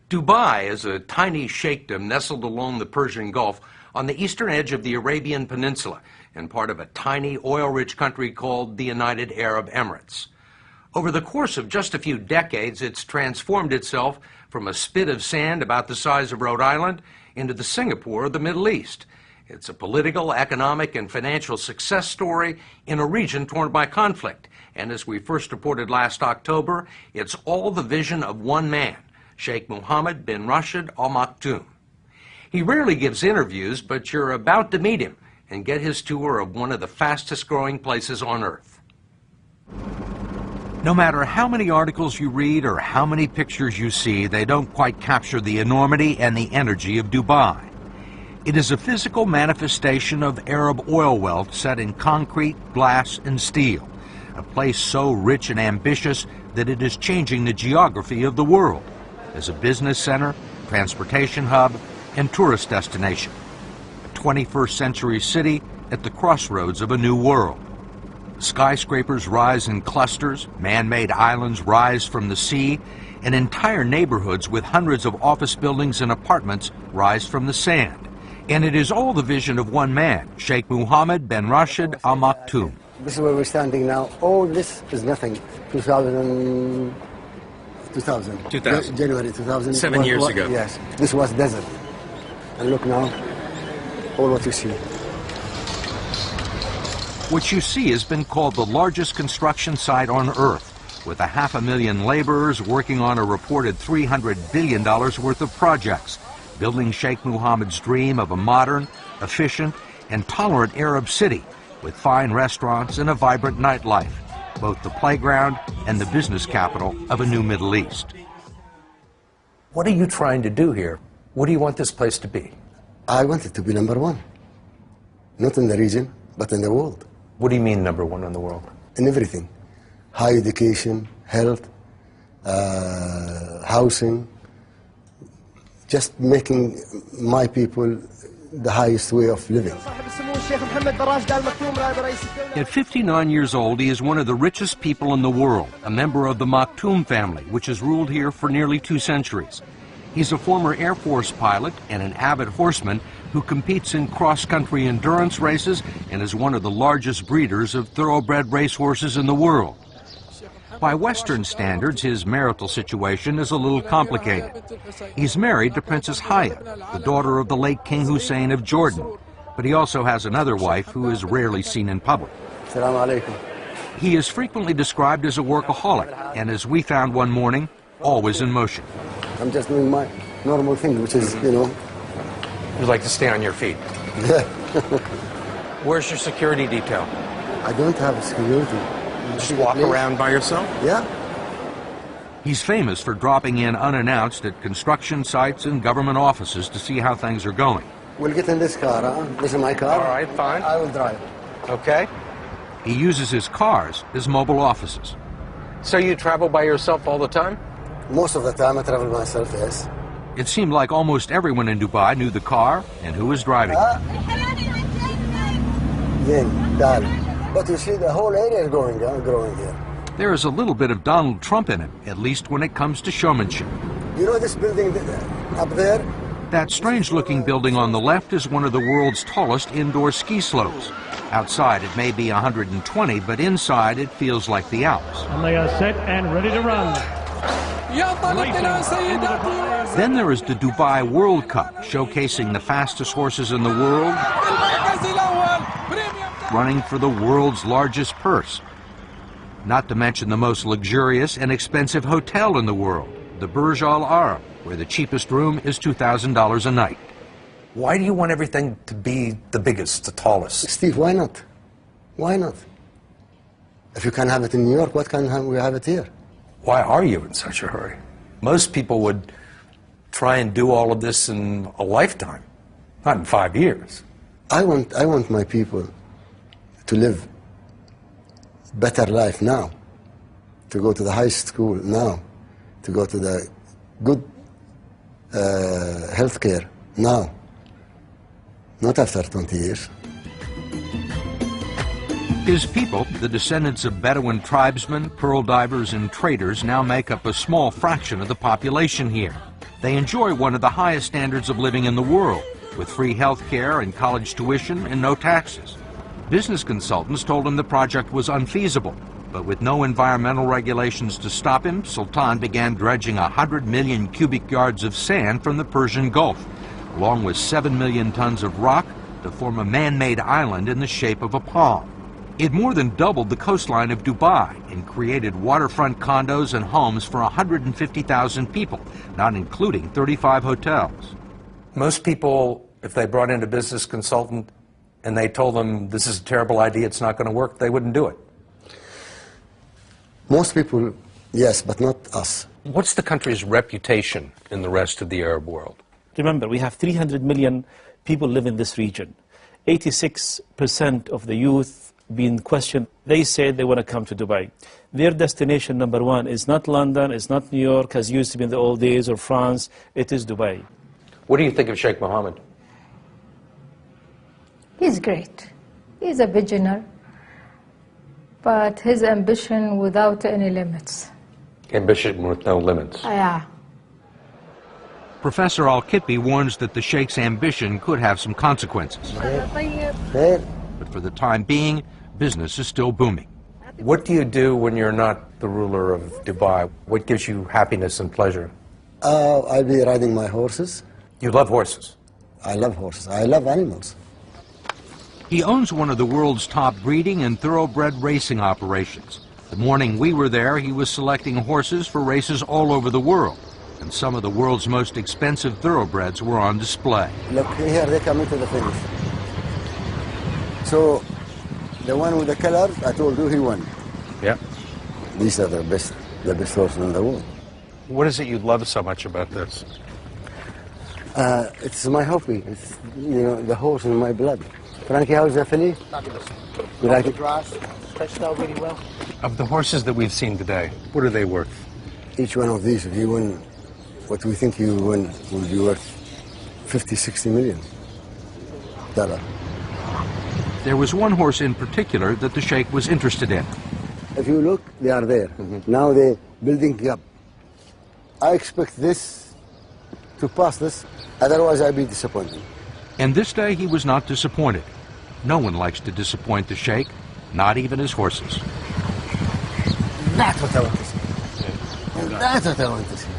Dubai is a tiny sheikdom nestled along the Persian Gulf on the eastern edge of the Arabian Peninsula and part of a tiny oil-rich country called the United Arab Emirates. Over the course of just a few decades, it's transformed itself from a spit of sand about the size of Rhode Island into the Singapore of the Middle East. It's a political, economic, and financial success story in a region torn by conflict. And as we first reported last October, it's all the vision of one man, Sheikh Mohammed bin Rashid Al Maktoum. He rarely gives interviews, but you're about to meet him and get his tour of one of the fastest growing places on earth. No matter how many articles you read or how many pictures you see, they don't quite capture the enormity and the energy of Dubai. It is a physical manifestation of Arab oil wealth set in concrete, glass, and steel, a place so rich and ambitious that it is changing the geography of the world as a business center, transportation hub, and tourist destination. A 21st century city at the crossroads of a new world. Skyscrapers rise in clusters, man-made islands rise from the sea, and entire neighborhoods with hundreds of office buildings and apartments rise from the sand. And it is all the vision of one man, Sheikh Mohammed bin Rashid Al Maktoum. This is where we're standing now. All this is nothing. 2000. January 2000. 7 years ago. Yes. This was desert. And look now, all what you see. What you see has been called the largest construction site on Earth, with 500,000 laborers working on a reported $300 billion worth of projects, building Sheikh Mohammed's dream of a modern, efficient, and tolerant Arab city with fine restaurants and a vibrant nightlife, both the playground and the business capital of a new Middle East. What are you trying to do here? What do you want this place to be? I want it to be number one. Not in the region, but in the world. What do you mean number one in the world? In everything. High education, health, housing, just making my people the highest way of living. At 59 years old, he is one of the richest people in the world, a member of the Maktoum family, which has ruled here for nearly 2 centuries. He's a former Air Force pilot and an avid horseman who competes in cross-country endurance races and is one of the largest breeders of thoroughbred racehorses in the world. By Western standards, his marital situation is a little complicated. He's married to Princess Hayat, the daughter of the late King Hussein of Jordan, but he also has another wife who is rarely seen in public. Assalamu alaikum. He is frequently described as a workaholic, and as we found one morning, always in motion. I'm just doing my normal thing, which is, you know... You like to stay on your feet? Yeah. Where's your security detail? I don't have security. Just walk around by yourself? Yeah. He's famous for dropping in unannounced at construction sites and government offices to see how things are going. We'll get in this car, huh? This is my car. All right, fine. I will drive. Okay. He uses his cars as mobile offices. So you travel by yourself all the time? Most of the time I travel myself, yes. It seemed like almost everyone in Dubai knew the car and who was driving it. But you see, the whole area is growing here. There is a little bit of Donald Trump in him, at least when it comes to showmanship. You know this building up there? That strange-looking building on the left is one of the world's tallest indoor ski slopes. Outside it may be 120, but inside it feels like the Alps. And they are set and ready to run. Then there is the Dubai World Cup, showcasing the fastest horses in the world, running for the world's largest purse. Not to mention the most luxurious and expensive hotel in the world, the Burj Al Arab, where the cheapest room is $2,000 a night. Why do you want everything to be the biggest, the tallest? Steve, why not? Why not? If you can have it in New York, what can we have it here? Why are you in such a hurry? Most people would try and do all of this in a lifetime, not in 5 years. I want my people to live better life now, to go to the high school now, to go to the good health care now, not after 20 years. His people, the descendants of Bedouin tribesmen, pearl divers, and traders, now make up a small fraction of the population here. They enjoy one of the highest standards of living in the world, with free health care and college tuition and no taxes. Business consultants told him the project was unfeasible, but with no environmental regulations to stop him, Sultan began dredging 100 million cubic yards of sand from the Persian Gulf, along with 7 million tons of rock to form a man-made island in the shape of a palm. It more than doubled the coastline of Dubai and created waterfront condos and homes for 150,000 people, not including 35 hotels. Most people, if they brought in a business consultant and they told them this is a terrible idea, it's not going to work, they wouldn't do it. Most people, yes, but not us. What's the country's reputation in the rest of the Arab world? Remember, we have 300 million people live in this region. 86% of the youth being questioned, they said they want to come to Dubai. Their destination number one is not London, it's not New York, as used to be in the old days, or France, it is Dubai. What do you think of Sheikh Mohammed? He's great. He's a visionary, but his ambition without any limits. Ambition with no limits. Yeah. Professor Al-Kitbi warns that the Sheikh's ambition could have some consequences. Hey, But for the time being, business is still booming. What do you do when you're not the ruler of Dubai? What gives you happiness and pleasure? I'll be riding my horses. You love horses. I love horses. I love animals. He owns one of the world's top breeding and thoroughbred racing operations. The morning we were there, he was selecting horses for races all over the world, and some of the world's most expensive thoroughbreds were on display. Look, here they come into the finish. So, the one with the colors, I told you he won. Yeah. These are the best horses in the world. What is it you love so much about this? It's my hobby. It's, you know, the horse in my blood. Frankie, how's the filly? You like it? Stretched out really well. Of the horses that we've seen today, what are they worth? Each one of these, if you win what we think you win, will be worth 50, 60 million $. There was one horse in particular that the Sheikh was interested in. If you look, they are there. Now they're building up. I expect this to pass this, otherwise I'll be disappointed. And this day he was not disappointed. No one likes to disappoint the Sheikh, not even his horses. That's what I want to see. That's what I want to see.